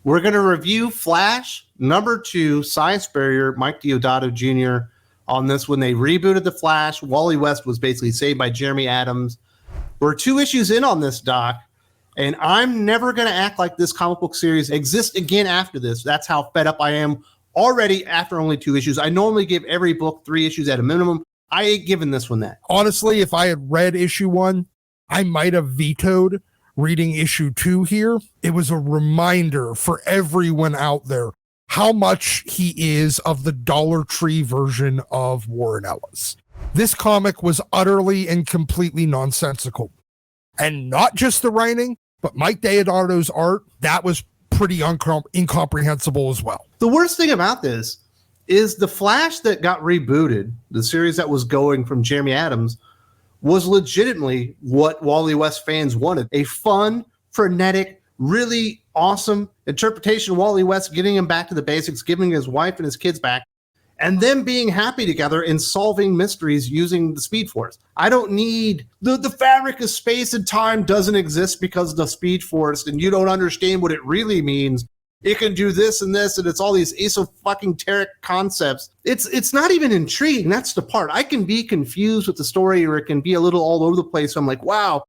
We're going to review Flash #2, Si Spurrier, Mike Deodato Jr. on this. When they rebooted the Flash, Wally West was basically saved by Jeremy Adams. We're 2 issues in on this, Doc, and I'm never going to act like this comic book series exists again after this. That's how fed up I am already after only 2 issues. I normally give every book 3 issues at a minimum. I ain't giving this one that. Honestly, if I had read issue 1, I might have vetoed reading issue 2 here. It was a reminder for everyone out there how much he is of the Dollar Tree version of Warren Ellis. This comic was utterly and completely nonsensical. And not just the writing, but Mike Deodato's art, that was pretty incomprehensible as well. The worst thing about this is the Flash that got rebooted, the series that was going from Jeremy Adams, was legitimately what Wally West fans wanted. A fun, frenetic, really awesome interpretation of Wally West, getting him back to the basics, giving his wife and his kids back, and them being happy together and solving mysteries using the Speed Force. I don't need the fabric of space and time doesn't exist because of the Speed Force, and you don't understand what it really means. It can do this and this, and it's all these esoteric concepts. It's not even intriguing. That's the part. I can be confused with the story, or it can be a little all over the place. So I'm like, wow,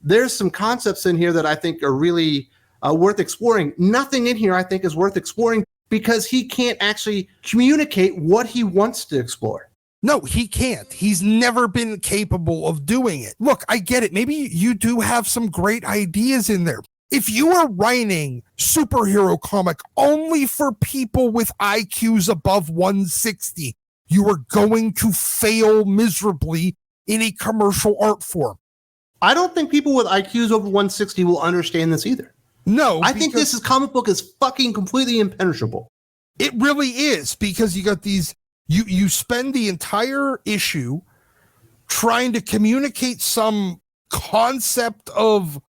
there's some concepts in here that I think are really worth exploring. Nothing in here I think is worth exploring because he can't actually communicate what he wants to explore. No, he can't. He's never been capable of doing it. Look, I get it. Maybe you do have some great ideas in there. If you are writing superhero comic only for people with IQs above 160, you are going to fail miserably in a commercial art form. I don't think people with IQs over 160 will understand this either. No, I think this comic book is fucking completely impenetrable. It really is, because you got these, you spend the entire issue trying to communicate some concept of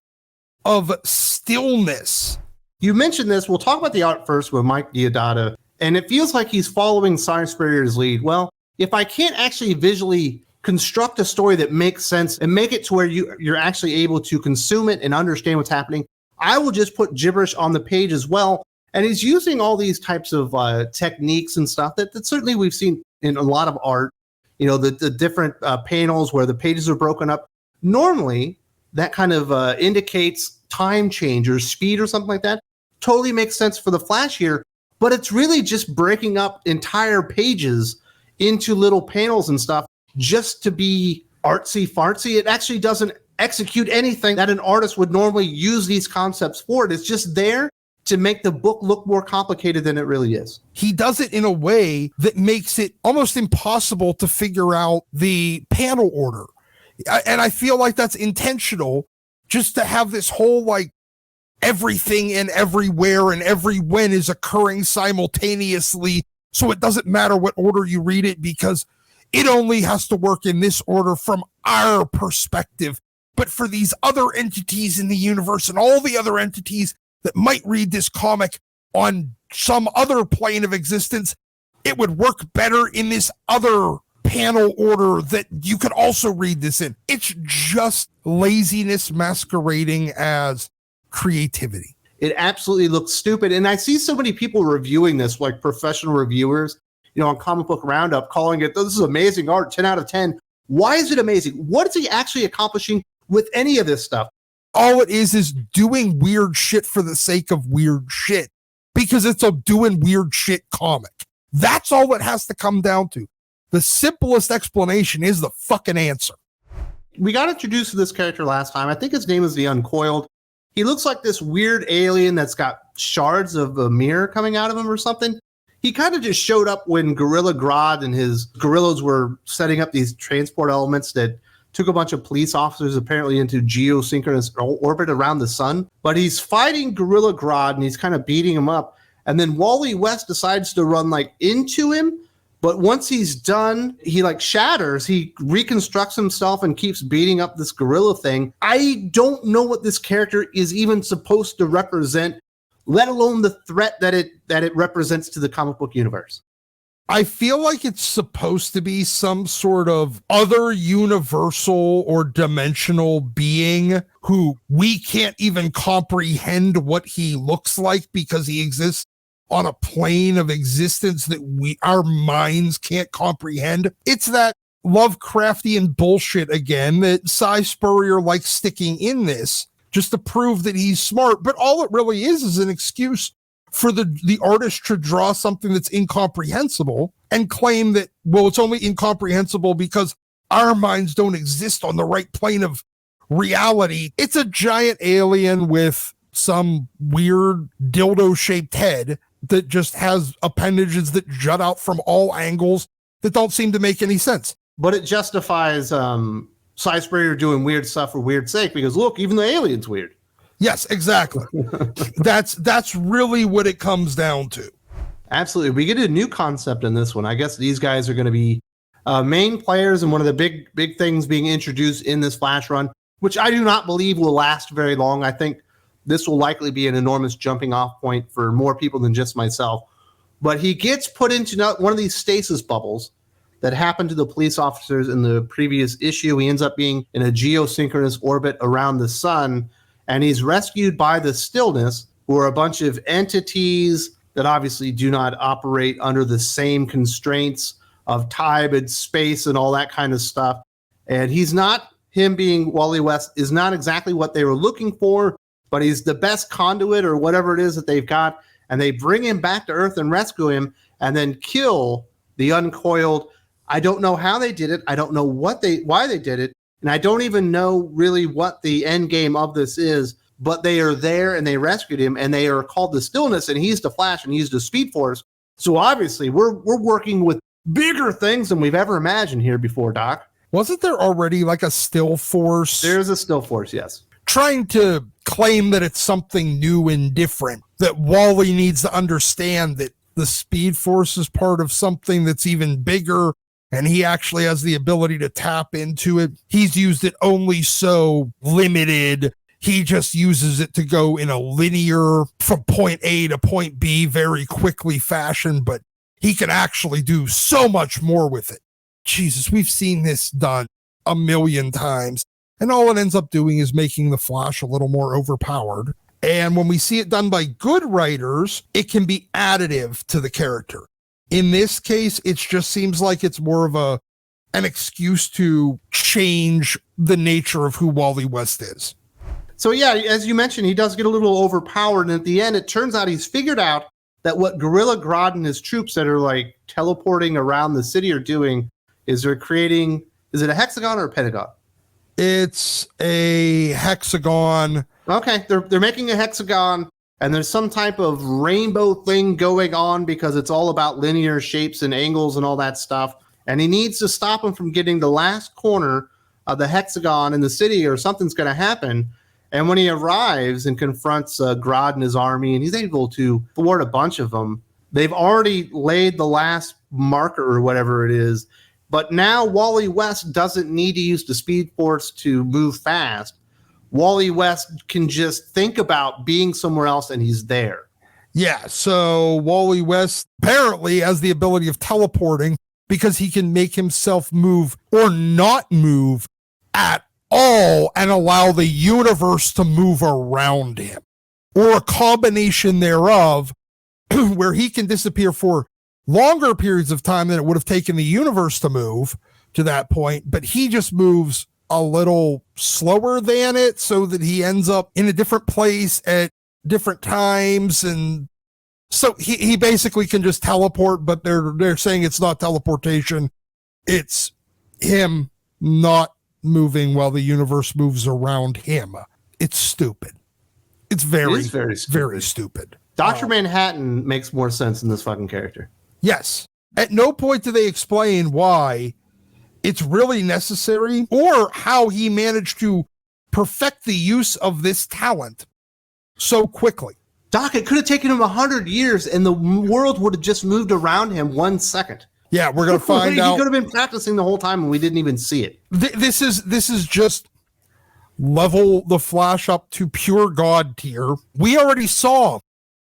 stillness. You mentioned this. We'll talk about the art first with Mike Deodato, and it feels like he's following Si Spurrier's lead. Well, if I can't actually visually construct a story that makes sense and make it to where you're actually able to consume it and understand what's happening, I will just put gibberish on the page as well. And he's using all these types of techniques and stuff that certainly we've seen in a lot of art. You know, the different panels where the pages are broken up. Normally, that kind of indicates time change or speed or something like that. Totally makes sense for the Flash here, but it's really just breaking up entire pages into little panels and stuff just to be artsy fartsy. It actually doesn't execute anything that an artist would normally use these concepts for. It's just there to make the book look more complicated than it really is. He does it in a way that makes it almost impossible to figure out the panel order. And I feel like that's intentional, just to have this whole like everything and everywhere and every when is occurring simultaneously. So it doesn't matter what order you read it, because it only has to work in this order from our perspective. But for these other entities in the universe and all the other entities that might read this comic on some other plane of existence, it would work better in this other panel order that you could also read this in. It's just laziness masquerading as creativity. It absolutely looks stupid. And I see so many people reviewing this, like professional reviewers, on Comic Book Roundup, calling it, this is amazing art, 10 out of 10. Why is it amazing? What is he actually accomplishing with any of this stuff? All it is doing weird shit for the sake of weird shit, because it's a doing weird shit comic. That's all it has to come down to. The simplest explanation is the fucking answer. We got introduced to this character last time. I think his name is the Uncoiled. He looks like this weird alien that's got shards of a mirror coming out of him or something. He kind of just showed up when Gorilla Grodd and his gorillas were setting up these transport elements that took a bunch of police officers apparently into geosynchronous orbit around the sun. But he's fighting Gorilla Grodd and he's kind of beating him up. And then Wally West decides to run like into him. But once he's done, he like shatters, he reconstructs himself and keeps beating up this gorilla thing. I don't know what this character is even supposed to represent, let alone the threat that it represents to the comic book universe. I feel like it's supposed to be some sort of other universal or dimensional being who we can't even comprehend what he looks like because he exists on a plane of existence that our minds can't comprehend. It's that Lovecraftian bullshit again that Si Spurrier likes sticking in this just to prove that he's smart. But all it really is an excuse for the artist to draw something that's incomprehensible and claim that, well, it's only incomprehensible because our minds don't exist on the right plane of reality. It's a giant alien with some weird dildo-shaped head that just has appendages that jut out from all angles that don't seem to make any sense. But it justifies Si Spurrier doing weird stuff for weird's sake because, look, even the alien's weird. Yes, exactly. That's really what it comes down to. Absolutely. We get a new concept in this one. I guess these guys are going to be main players, and one of the big things being introduced in this Flash run, which I do not believe will last very long. I think this will likely be an enormous jumping off point for more people than just myself. But he gets put into one of these stasis bubbles that happened to the police officers in the previous issue. He ends up being in a geosynchronous orbit around the sun, and he's rescued by the Stillness, who are a bunch of entities that obviously do not operate under the same constraints of time and space and all that kind of stuff. And him being Wally West is not exactly what they were looking for, but he's the best conduit or whatever it is that they've got. And they bring him back to Earth and rescue him and then kill the Uncoiled. I don't know how they did it. I don't know why they did it. And I don't even know really what the end game of this is, but they are there and they rescued him and they are called the Stillness, and he's the Flash and he's the Speed Force. So obviously we're working with bigger things than we've ever imagined here before, Doc. Wasn't there already like a Still Force? There's a Still Force, yes. Trying to claim that it's something new and different, that Wally needs to understand that the Speed Force is part of something that's even bigger, and he actually has the ability to tap into it. He's used it only so limited. He just uses it to go in a linear from point A to point B very quickly fashion, but he can actually do so much more with it. Jesus, we've seen this done a million times, and all it ends up doing is making the Flash a little more overpowered. And when we see it done by good writers, it can be additive to the character. In this case, it just seems like it's more of an excuse to change the nature of who Wally West is. So yeah, as you mentioned, he does get a little overpowered, and at the end, it turns out he's figured out that what Gorilla Grodd and his troops that are like teleporting around the city are doing is they're creating, is it a hexagon or a pentagon? It's a hexagon. Okay, they're making a hexagon, and there's some type of rainbow thing going on because it's all about linear shapes and angles and all that stuff. And he needs to stop him from getting the last corner of the hexagon in the city, or something's going to happen. And when he arrives and confronts Grodd and his army, and he's able to thwart a bunch of them, they've already laid the last marker or whatever it is. But now Wally West doesn't need to use the Speed Force to move fast. Wally West can just think about being somewhere else, and he's there. Yeah, so Wally West apparently has the ability of teleporting because he can make himself move or not move at all and allow the universe to move around him, or a combination thereof where he can disappear for longer periods of time than it would have taken the universe to move to that point, but he just moves a little slower than it so that he ends up in a different place at different times. And so he basically can just teleport, but they're saying it's not teleportation. It's him not moving while the universe moves around him. It's stupid. It's very stupid. Dr. Manhattan makes more sense in this fucking character. Yes. At no point do they explain why it's really necessary or how he managed to perfect the use of this talent so quickly. Doc, it could have taken him 100 years and the world would have just moved around him 1 second. Yeah, we're going to find out. He could have been practicing the whole time and we didn't even see it. This is just level the Flash up to pure God tier. We already saw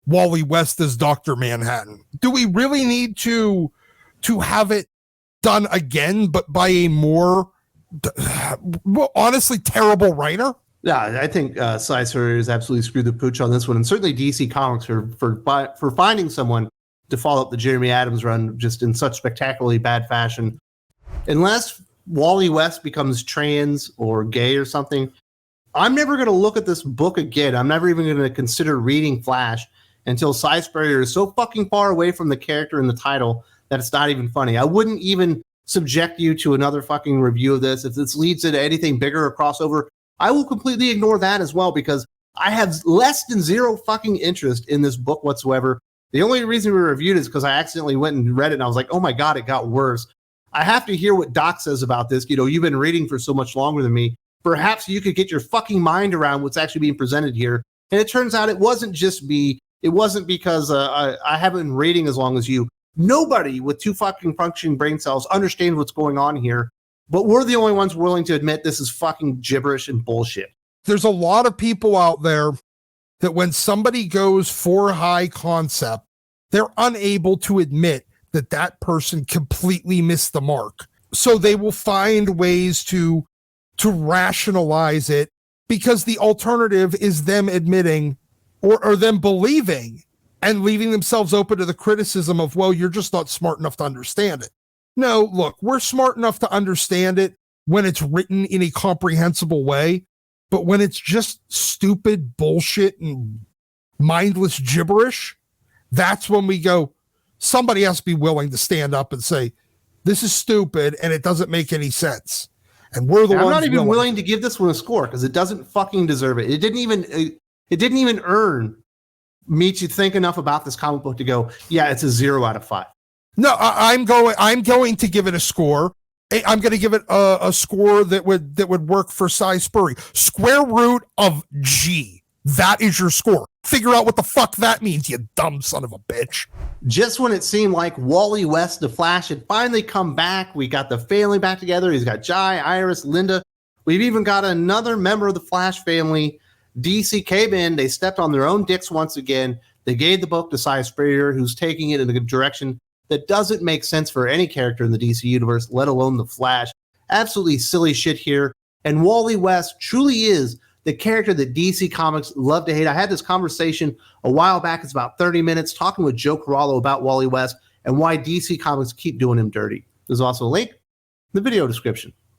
Wally West as Dr. Manhattan. Do we really need to to have it done again, but by a more, well, honestly, terrible writer. Yeah, I think Si Spurrier has absolutely screwed the pooch on this one, and certainly DC Comics for finding someone to follow up the Jeremy Adams run just in such spectacularly bad fashion. Unless Wally West becomes trans or gay or something, I'm never going to look at this book again. I'm never even going to consider reading Flash until Si Spurrier is so fucking far away from the character in the title that it's not even funny. I wouldn't even subject you to another fucking review of this. If this leads into anything bigger or crossover, I will completely ignore that as well, because I have less than zero fucking interest in this book whatsoever. The only reason we reviewed it is because I accidentally went and read it and I was like, oh my God, it got worse. I have to hear what Doc says about this. You know, you've been reading for so much longer than me. Perhaps you could get your fucking mind around what's actually being presented here. And it turns out it wasn't just me. It wasn't because I haven't been reading as long as you. Nobody with two fucking functioning brain cells understands what's going on here. But we're the only ones willing to admit this is fucking gibberish and bullshit. There's a lot of people out there that when somebody goes for high concept, they're unable to admit that that person completely missed the mark. So they will find ways to rationalize it, because the alternative is them admitting or them believing and leaving themselves open to the criticism of, well, you're just not smart enough to understand it. No, look, we're smart enough to understand it when it's written in a comprehensible way, but when it's just stupid bullshit and mindless gibberish, that's when we go, somebody has to be willing to stand up and say, this is stupid and it doesn't make any sense. And we're the ones. I'm not even willing to give this one a score because it doesn't fucking deserve it. It didn't even earn me to think enough about this comic book to go, yeah, it's a 0 out of 5. No, I'm going to give it a score. I'm going to give it a score that would work for Si Spurrier. Square root of G. That is your score. Figure out what the fuck that means, you dumb son of a bitch. Just when it seemed like Wally West, the Flash, had finally come back, we got the family back together. He's got Jai, Iris, Linda. We've even got another member of the Flash family, DC came in. They stepped on their own dicks once again. They gave the book to Si Spurrier, who's taking it in a direction that doesn't make sense for any character in the DC universe, let alone the Flash. Absolutely silly shit here. And Wally West truly is the character that DC Comics love to hate. I had this conversation a while back. It's about 30 minutes talking with Joe Corallo about Wally West and why DC Comics keep doing him dirty. There's also a link in the video description.